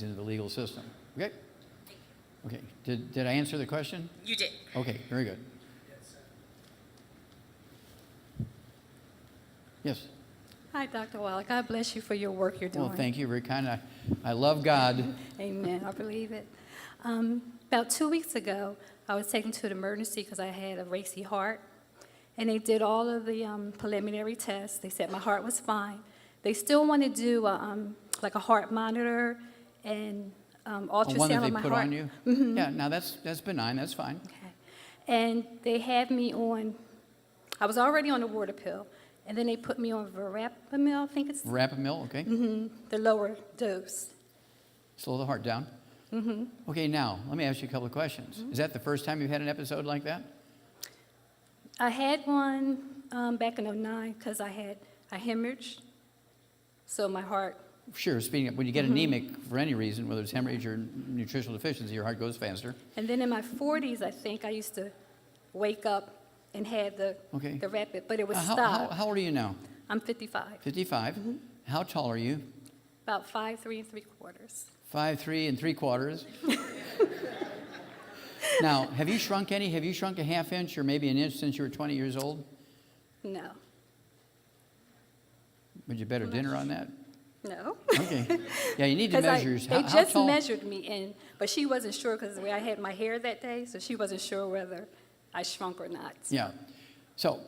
into the legal system. Okay? Okay. Did I answer the question? You did. Okay, very good. Yes. Hi, Dr. Wallach. God bless you for your work you're doing. Well, thank you. Very kind. I love God. Amen. I believe it. About 2 weeks ago, I was taken to the emergency because I had a racy heart. And they did all of the preliminary tests. They said my heart was fine. They still want to do like a heart monitor and ultrasound One that they on my put heart. on you? Mm-hmm. Yeah, now that's benign. That's fine. Okay. And they had me on, I was already on the water pill. And then they put me on verapamil, I think it's Rapamil, okay. the lower dose. Slow the heart down. Okay, now, let me ask you a couple of questions. Is that the first time you've had an episode like that? I had one back in '09 because I hemorrhaged. So my heart, Sure, speeding up. When you get anemic for any reason, whether it's hemorrhage or nutritional deficiency, your heart goes faster. and then in my 40s, I think I used to wake up and have the rapid, but it was stopped. How old are you now? I'm 55, 55. How tall are you? about 5'3" and 3/4. 5'3" and 3/4. Now, have you shrunk any? Have you shrunk a ½ inch or maybe an inch since you were 20 years old? No, Would you bet a dinner on that? no. Okay. Yeah, you need to 'Cause measure. they how just tall? measured me, but she wasn't sure because the way I had my hair that day, so she wasn't sure whether I shrunk or not. Yeah. So,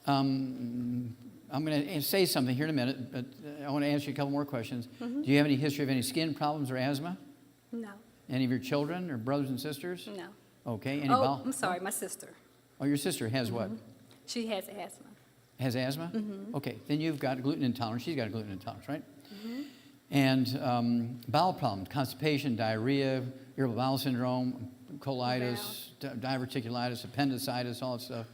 I'm going to say something here in a minute, but I want to ask you a couple more questions. Do you have any history of any skin problems or asthma? No, Any of your children or brothers and sisters? no. Okay. Any Oh, I'm sorry, my sister. Oh, your sister has what? She has asthma. Has asthma? Okay. Then you've got gluten intolerance. She's got a gluten intolerance, right? And bowel problems, constipation, diarrhea, irritable bowel syndrome, colitis, diverticulitis, appendicitis, all that stuff.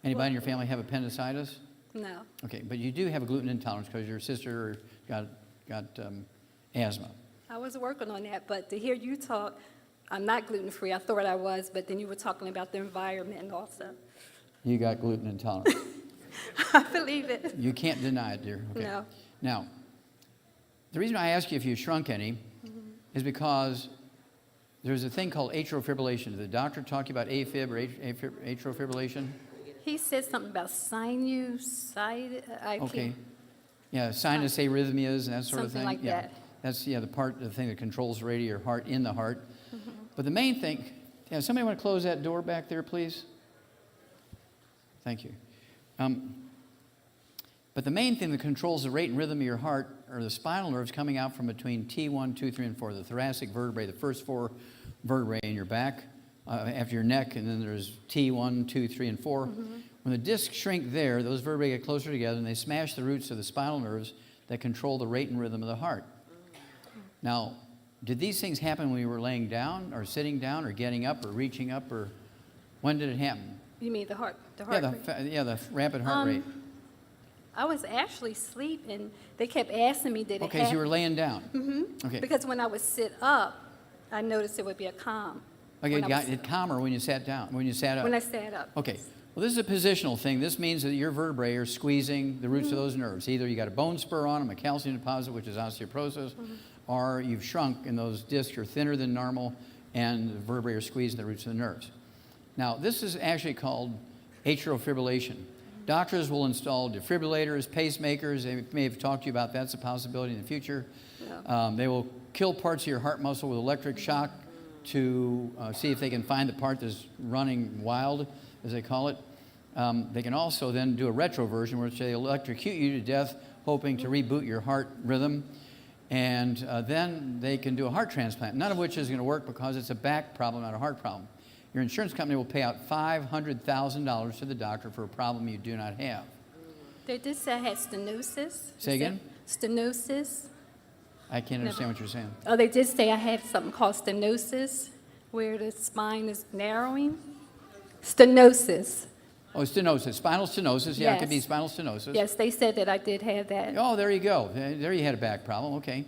Anybody in your family have appendicitis? No. Okay, but you do have a gluten intolerance because your sister got asthma. I was working on that, but to hear you talk, I'm not gluten-free. I thought I was, but then you were talking about the environment and all stuff. You got gluten intolerance. I believe it. You can't deny it, dear. Okay. No. Now, the reason I ask you if you shrunk any is because there's a thing called atrial fibrillation. Did the doctor talk about AFib or atrial fibrillation? He said something about sinusitis. Okay. Yeah, sinus arrhythmias and that sort of thing. Something like yeah. that. That's the thing that controls the rate of your heart in the heart. But the main thing, somebody want to close that door back there, please? Thank you. But the main thing that controls the rate and rhythm of your heart are the spinal nerves coming out from between T1, 2, 3, and 4, the thoracic vertebrae, the first 4 vertebrae in your back, after your neck, and then there's T1, 2, 3, and 4. When the discs shrink there, those vertebrae get closer together and they smash the roots of the spinal nerves that control the rate and rhythm of the heart. Now, did these things happen when you were laying down or sitting down or getting up or reaching up, or when did it happen? You mean the heart rate? The rapid heart rate. I was actually asleep, and they kept asking me, did it Okay, happen? so you were laying down. Okay. Because when I would sit up, I noticed it would be a calm. Okay, when I was- it calmer when you sat down, when you sat up. When I sat up. Okay. Well, this is a positional thing. This means that your vertebrae are squeezing the roots of those nerves. Either you got a bone spur on them, a calcium deposit, which is osteoporosis, or you've shrunk and those discs are thinner than normal and the vertebrae are squeezing the roots of the nerves. Now, this is actually called atrial fibrillation. Doctors will install defibrillators, pacemakers. They may have talked to you about that's a possibility in the future. Yeah. They will kill parts of your heart muscle with electric shock to see if they can find the part that's running wild, as they call it. They can also then do a retroversion, which they electrocute you to death, hoping to reboot your heart rhythm. And then they can do a heart transplant, none of which is going to work because it's a back problem, not a heart problem. Your insurance company will pay out $500,000 to the doctor for a problem you do not have. They did say I had stenosis. Say again? Stenosis. I can't understand what you're saying. Oh, they did say I had something called stenosis, where the spine is narrowing. Stenosis. Oh, stenosis, spinal stenosis. Yeah, it could be Yes. spinal stenosis. Yes, they said that I did have that. Oh, there you go. There you had a back problem. Okay.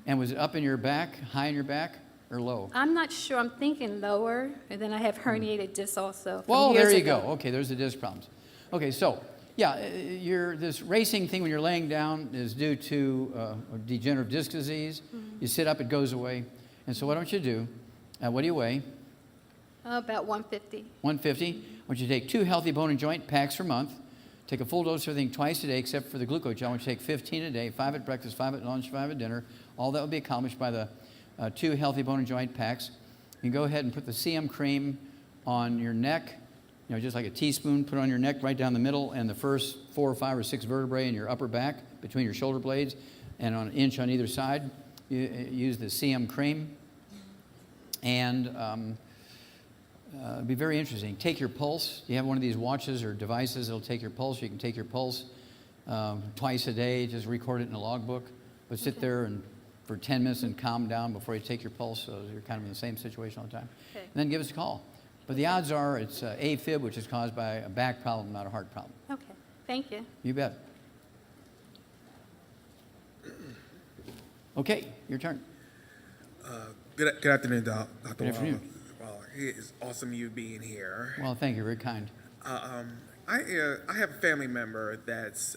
And was it up in your back, high in your back, or low? I'm not sure. I'm thinking lower, and then I have herniated discs also. from Well, years there you ago. go. Okay, there's the disc problems. Okay, so Yeah, this racing thing when you're laying down is due to degenerative disc disease. You sit up, it goes away. And so what I want you to do, what do you weigh? About 150. 150. I want you to take 2 healthy bone and joint packs per month. Take a full dose of everything twice a day except for the glucose gel. I want you to take 15 a day, 5 at breakfast, 5 at lunch, 5 at dinner. All that will be accomplished by the 2 healthy bone and joint packs. You can go ahead and put the CM cream on your neck, just like a teaspoon, put it on your neck right down the middle and the first 4 or 5 or 6 vertebrae in your upper back between your shoulder blades and on an inch on either side. You use the CM cream. And it'll be very interesting. Take your pulse. You have one of these watches or devices that'll take your pulse. You can take your pulse twice a day. Just record it in a logbook. But sit there and for 10 minutes and calm down before you take your pulse, so you're kind of in the same situation all the time. Okay. And then give us a call. But the odds are it's AFib, which is caused by a back problem, not a heart problem. Okay. Thank you. You bet. Okay, your turn. Good afternoon, Dr. Good afternoon. Wallach. It's awesome you being here. Well, thank you. Very kind. I have a family member that's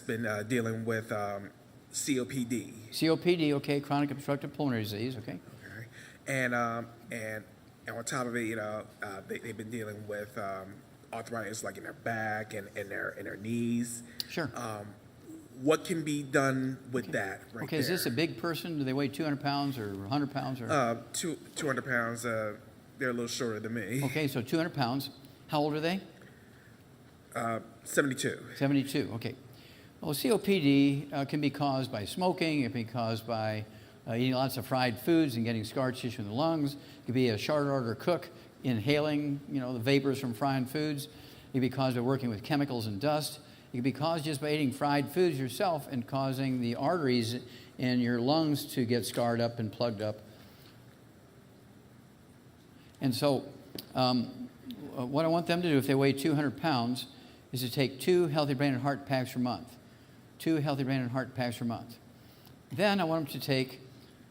been dealing with COPD. COPD, okay, chronic obstructive pulmonary disease, okay. Okay, and on top of it, they've been dealing with arthritis, like in their back and in their knees. Sure. What can be done with that right Okay, is this a big person? Do they weigh 200 pounds or 100 pounds? Or? 200 pounds. They're a little shorter than me. Okay, so 200 pounds. How old are they? 72. 72, okay. Well, COPD can be caused by smoking. It can be caused by eating lots of fried foods and getting scar tissue in the lungs. It could be a chartered order cook inhaling, the vapors from frying foods. It could be caused by working with chemicals and dust. It can be caused just by eating fried foods yourself and causing the arteries in your lungs to get scarred up and plugged up. And so what I want them to do if they weigh 200 pounds is to take 2 healthy brain and heart packs per month. 2 healthy brain and heart packs per month. Then I want them to take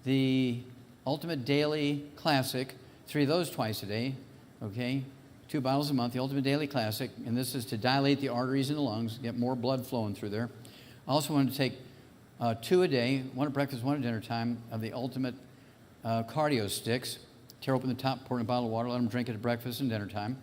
the Ultimate Daily Classic, 3 of those twice a day, okay? 2 bottles a month, the Ultimate Daily Classic, and this is to dilate the arteries in the lungs, get more blood flowing through there. I also want to take 2 a day, 1 at breakfast, 1 at dinner time, of the Ultimate Cardio Sticks. Tear open the top, pour in a bottle of water, let them drink it at breakfast and dinner time.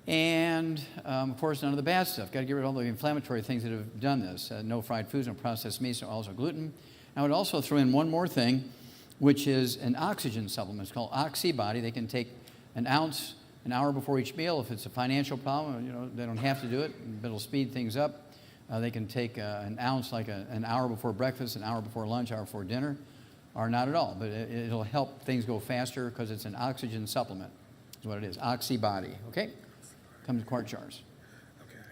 And, of course, none of the bad stuff. Got to get rid of all the inflammatory things that have done this. No fried foods, no processed meats, no oils, no gluten. I would also throw in one more thing, which is an oxygen supplement. It's called Oxybody. They can take an ounce an hour before each meal. If it's a financial problem, they don't have to do it, but it'll speed things up. They can take an ounce like an hour before breakfast, an hour before lunch, hour before dinner, or not at all. But it'll help things go faster because it's an oxygen supplement is what it is, Oxybody, okay? Comes in quart jars.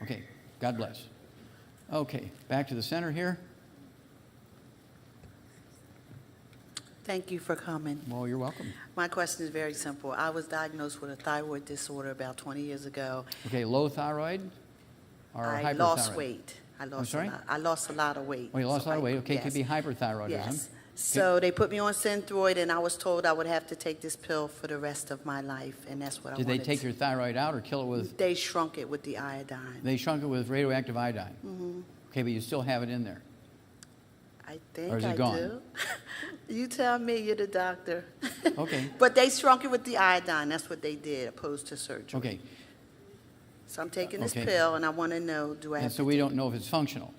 Okay, God bless. Okay, back to the center here. Thank you for coming. Well, you're welcome. My question is very simple. I was diagnosed with a thyroid disorder about 20 years ago. Okay, low thyroid or I hyperthyroid? lost weight. I sorry? lost a lot of weight. Oh, you lost a lot of weight. Okay, it yes. could be hyperthyroidism. Yes. So they put me on Synthroid, and I was told I would have to take this pill for the rest of my life, and that's what I Did wanted. they take your thyroid out or kill it with? They shrunk it with the iodine. They shrunk it with radioactive iodine. Mm-hmm. Okay, but you still have it in there. I think Or is it I gone? do. You tell me, you're the doctor. Okay. But they shrunk it with the iodine. That's what they did, opposed to surgery. Okay, So I'm taking this Okay. pill, and I want to know, do I and have so to we take don't know if it's functional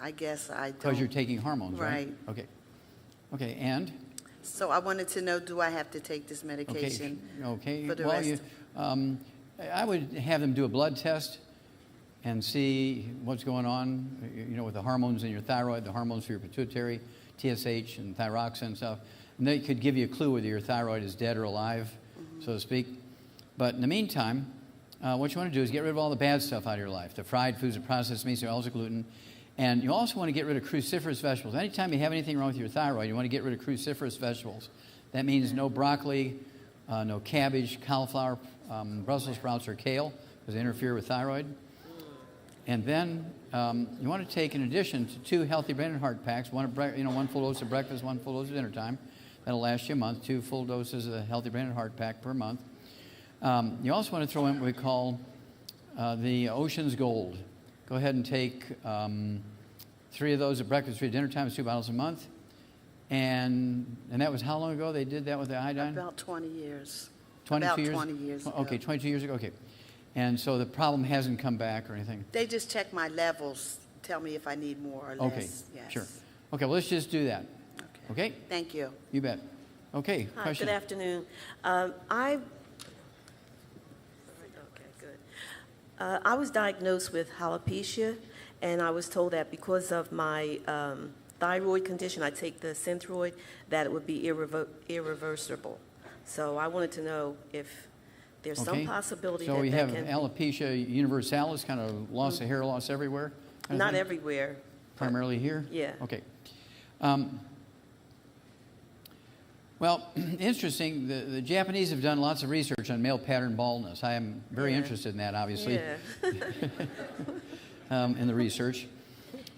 I guess I don't. because you're taking hormones, right? Right. Okay. Okay, and? So I wanted to know, do I have to take this Okay. medication? Okay. for the Well, rest? I would have them do a blood test and see what's going on, with the hormones in your thyroid, the hormones for your pituitary, TSH and thyroxine and stuff. And they could give you a clue whether your thyroid is dead or alive, so to speak. But in the meantime, what you want to do is get rid of all the bad stuff out of your life, the fried foods, the processed meats, the oils, the gluten. And you also want to get rid of cruciferous vegetables. Anytime you have anything wrong with your thyroid, you want to get rid of cruciferous vegetables. That means no broccoli, no cabbage, cauliflower, Brussels sprouts, or kale, because they interfere with thyroid. And then you want to take, in addition to 2 healthy brain and heart packs, one full dose of breakfast, 1 full dose of dinner time. That'll last you a month. 2 full doses of the healthy brain and heart pack per month. You also want to throw in what we call the Ocean's Gold. Go ahead and take 3 of those at breakfast, 3 at dinner time. It's 2 bottles a month. And that was how long ago they did that with the iodine? About 20 years. 22 About years? 20 years ago. Okay, 22 years ago, okay. And so the problem hasn't come back or anything? They just check my levels, tell me if I need more or less. Okay, Yes. sure. Okay, well, let's just do that. Okay? Thank you. You bet. Okay, Hi, question? good afternoon. I was diagnosed with alopecia, and I was told that because of my thyroid condition, I take the Synthroid, that it would be irreversible. So I wanted to know if there's Okay. some possibility So that we that have can alopecia universalis, kind of loss of hair loss everywhere? kind of not thing? everywhere. Primarily here? Yeah. Okay. Well, interesting, the Japanese have done lots of research on male pattern baldness. I am very Yeah. interested in that, obviously, Yeah. in the research.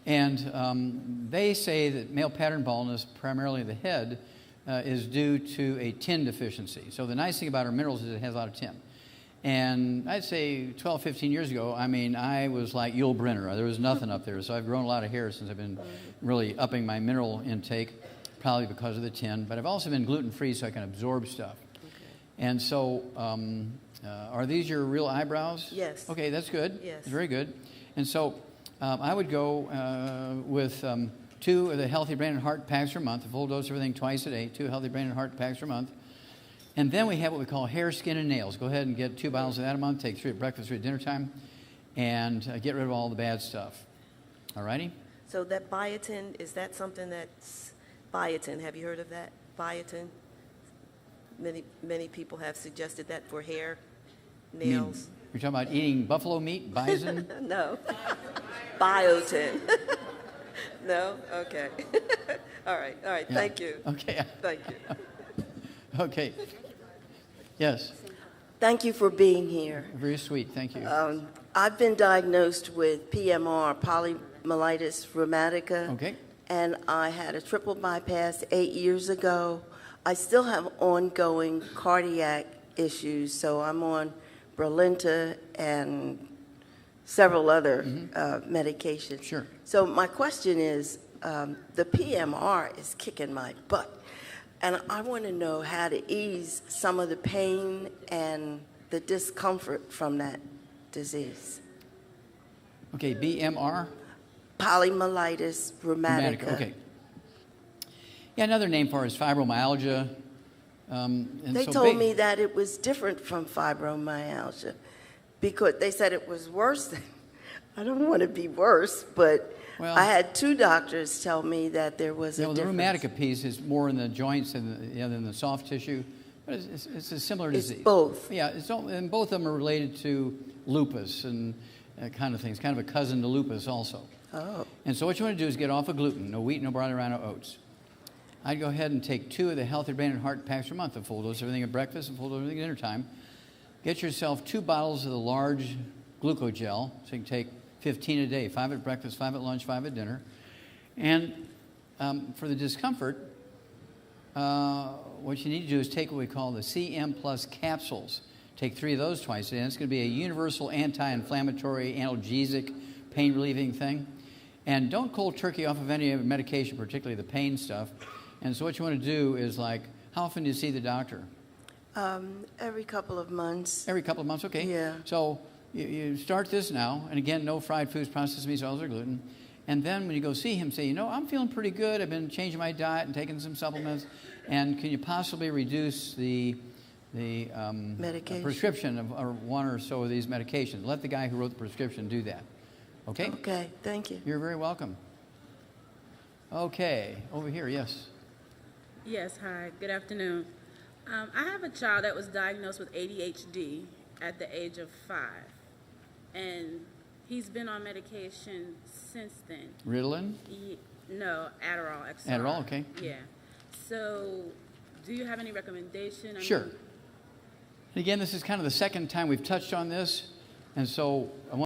And they say that male pattern baldness, primarily the head, is due to a tin deficiency. So the nice thing about our minerals is it has a lot of tin. And I'd say 12, 15 years ago, I mean, I was like Yul Brynner. There was nothing up there. So I've grown a lot of hair since I've been really upping my mineral intake, probably because of the tin. But I've also been gluten-free so I can absorb stuff. And so are these your real eyebrows? Yes. Okay, that's good. Yes. Very good. And so I would go with 2 of the Healthy Brain and Heart packs per month, a full dose of everything twice a day, 2 Healthy Brain and Heart packs per month. And then we have what we call hair, skin, and nails. Go ahead and get 2 bottles of that a month, take 3 at breakfast, 3 at dinner time, and get rid of all the bad stuff. All righty? So that biotin, is that something that's biotin? Have you heard of that? Biotin? Many people have suggested that for hair, nails. You're talking about eating buffalo meat, bison? No. Biotin. No? Okay. All right. Yeah. Thank you. Okay. Thank you. Okay. Yes. Thank you for being here. Very sweet. Thank you. I've been diagnosed with PMR, polymyelitis rheumatica. Okay. And I had a triple bypass 8 years ago. I still have ongoing cardiac issues, so I'm on Brilinta and several other medications. Sure. So my question is, the PMR is kicking my butt. And I want to know how to ease some of the pain and the discomfort from that disease. Okay, BMR? Polymyelitis rheumatica. Okay. Yeah, another name for it is fibromyalgia. And They so told me that it was different from fibromyalgia because they said it was worse than, I don't want to be worse, but Well, I had 2 doctors tell me that there was a the difference. rheumatica piece is more in the joints than the soft tissue, but it's a similar It's disease. both. Yeah, and both of them are related to lupus and kind of things, kind of a cousin to lupus also. Oh. And so what you want to do is get off of gluten, no wheat, no barley, rye, no oats. I'd go ahead and take 2 of the Healthy Brain and Heart packs per month, a full dose of everything at breakfast and full dose of everything at dinner time. Get yourself 2 bottles of the large glucogel, so you can take 15 a day, 5 at breakfast, 5 at lunch, 5 at dinner. And for the discomfort, what you need to do is take what we call the CM Plus capsules. Take 3 of those twice a day. And it's going to be a universal anti-inflammatory, analgesic, pain-relieving thing. And don't cold turkey off of any medication, particularly the pain stuff. And so what you want to do is like, how often do you see the doctor? Every couple of months. Every couple of months, okay. Yeah. So you start this now, and again, no fried foods, processed meats, oils, or gluten. And then when you go see him, say, you know, I'm feeling pretty good. I've been changing my diet and taking some supplements. And can you possibly reduce the Medication. prescription of or 1 or so of these medications? Let the guy who wrote the prescription do that. Okay? Okay, thank you. You're very welcome. Okay, over here, yes. Yes, hi, good afternoon. I have a child that was diagnosed with ADHD at the age of 5, and he's been on medication since then. Ritalin? No, Adderall XR. Adderall, okay. Yeah. So, do you have any recommendation? I Sure. mean, And again, this is kind of the second time we've touched on this, and so I want